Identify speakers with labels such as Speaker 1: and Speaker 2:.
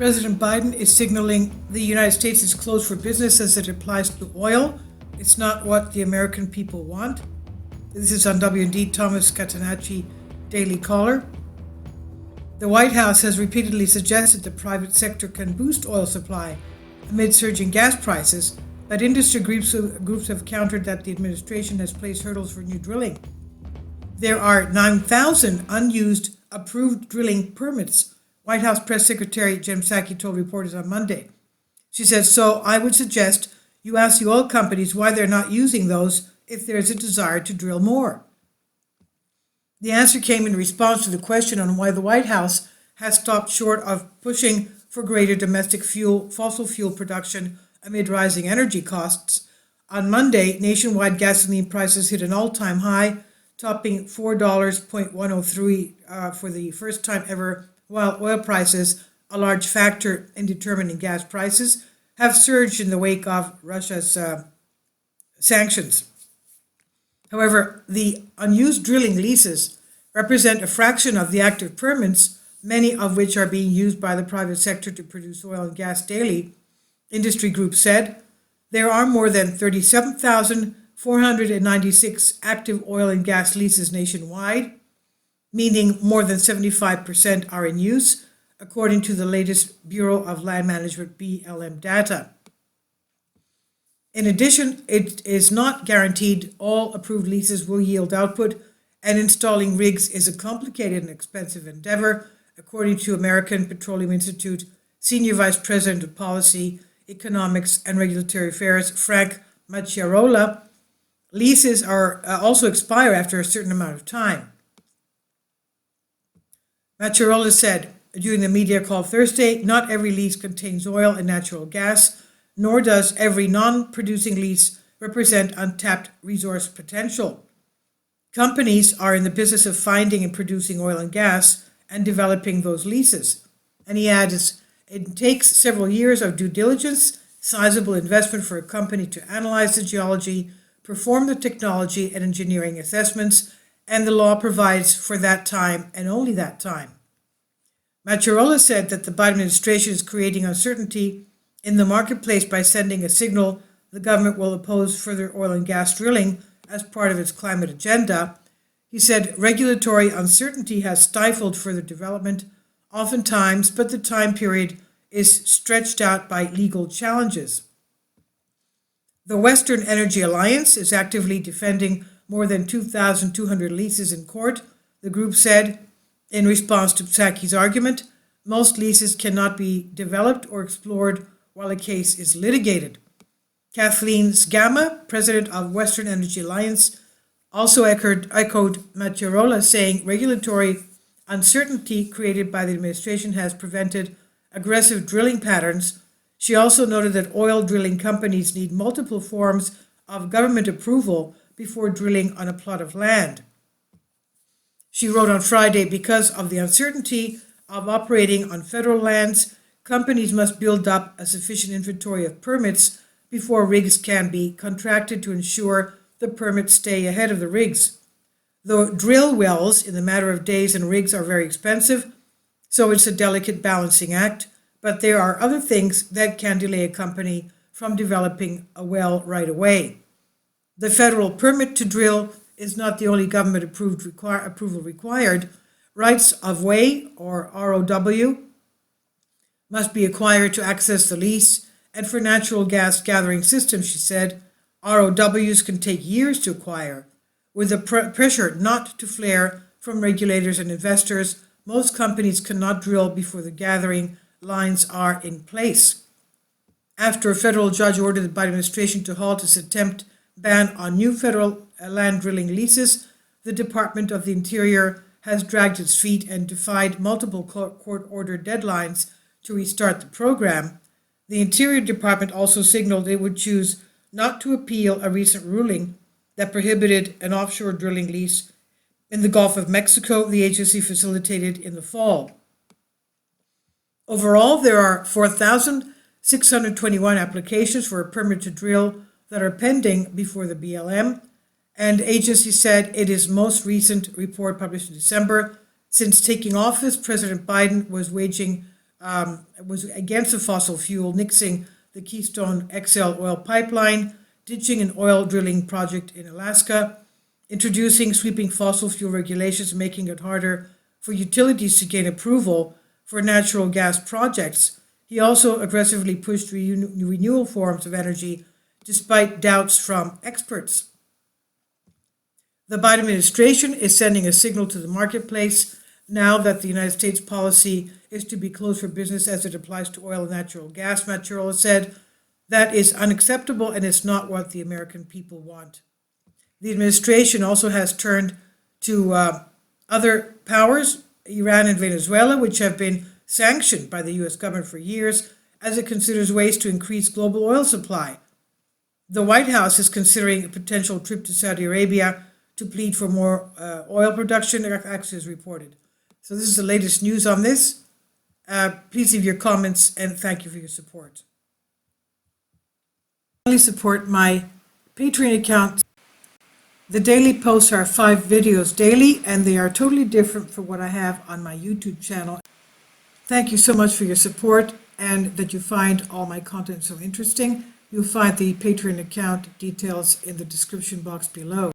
Speaker 1: President Biden is signaling the United States is closed for business as it applies to oil. It's not what the American people want. This is on WND Thomas Catanacci Daily Caller. The White House has repeatedly suggested the private sector can boost oil supply amid surging gas prices, but industry groups have countered that the administration has placed hurdles for new drilling. There are 9,000 unused approved drilling permits, White House Press Secretary Jen Psaki told reporters on Monday. She says, so I would suggest you ask the oil companies why they're not using those if there's a desire to drill more. The answer came in response to the question on why the White House has stopped short of pushing for greater domestic fossil fuel production amid rising energy costs. On Monday, nationwide gasoline prices hit an all-time high, topping $4.103 for the first time ever, while oil prices, a large factor in determining gas prices, have surged in the wake of Russia's sanctions. However, the unused drilling leases represent a fraction of the active permits, many of which are being used by the private sector to produce oil and gas daily, industry groups said. There are more than 37,496 active oil and gas leases nationwide, meaning more than 75% are in use, according to the latest Bureau of Land Management BLM data. In addition, it is not guaranteed all approved leases will yield output, and installing rigs is a complicated and expensive endeavor, according to American Petroleum Institute Senior Vice President of Policy, Economics and Regulatory Affairs, Frank Macchiarola. Leases are also expire after a certain amount of time. Macchiarola said during the media call Thursday, not every lease contains oil and natural gas, nor does every non-producing lease represent untapped resource potential. Companies are in the business of finding and producing oil and gas and developing those leases. And he adds, it takes several years of due diligence, sizable investment for a company to analyze the geology, perform the technology and engineering assessments, and the law provides for that time and only that time. Macchiarola said that the Biden administration is creating uncertainty in the marketplace by sending a signal the government will oppose further oil and gas drilling as part of its climate agenda. He said regulatory uncertainty has stifled further development, oftentimes, but the time period is stretched out by legal challenges. The Western Energy Alliance is actively defending more than 2,200 leases in court, the group said. In response to Psaki's argument, most leases cannot be developed or explored while a case is litigated. Kathleen Sgama, president of Western Energy Alliance, also echoed Macchiarola, saying regulatory uncertainty created by the administration has prevented aggressive drilling patterns. She also noted that oil drilling companies need multiple forms of government approval before drilling on a plot of land. She wrote on Friday, because of the uncertainty of operating on federal lands, companies must build up a sufficient inventory of permits before rigs can be contracted to ensure the permits stay ahead of the rigs. Though drill wells in the matter of days and rigs are very expensive, so it's a delicate balancing act, but there are other things that can delay a company from developing a well right away. The federal permit to drill is not the only government-approved approval required. Rights of way, or ROW, must be acquired to access the lease, and for natural gas gathering systems, she said, ROWs can take years to acquire. With the pressure not to flare from regulators and investors, most companies cannot drill before the gathering lines are in place. After a federal judge ordered the Biden administration to halt its attempt ban on new federal land drilling leases, the Department of the Interior has dragged its feet and defied multiple court-ordered deadlines to restart the program. The Interior Department also signaled it would choose not to appeal a recent ruling that prohibited an offshore drilling lease in the Gulf of Mexico the agency facilitated in the fall. Overall, there are 4,621 applications for a permit to drill that are pending before the BLM, and agency said it is most recent report published in December. Since taking office, President Biden was waging was against the fossil fuel, nixing the Keystone XL oil pipeline, ditching an oil drilling project in Alaska, introducing sweeping fossil fuel regulations, making it harder for utilities to gain approval for natural gas projects. He also aggressively pushed renewable forms of energy despite doubts from experts. The Biden administration is sending a signal to the marketplace now that the United States policy is to be closed for business as it applies to oil and natural gas. Matt said that is unacceptable and it's not what the American people want. The administration also has turned to other powers, Iran and Venezuela, which have been sanctioned by the U.S. government for years as it considers ways to increase global oil supply. The White House is considering a potential trip to Saudi Arabia to plead for more oil production, actually is reported. So this is the latest news on this. Please leave your comments and thank you for your support. Please support my Patreon account. The daily posts are 5 videos daily and they are totally different from what I have on my YouTube channel. Thank you so much for your support and that you find all my content so interesting. You'll find the Patreon account details in the description box below.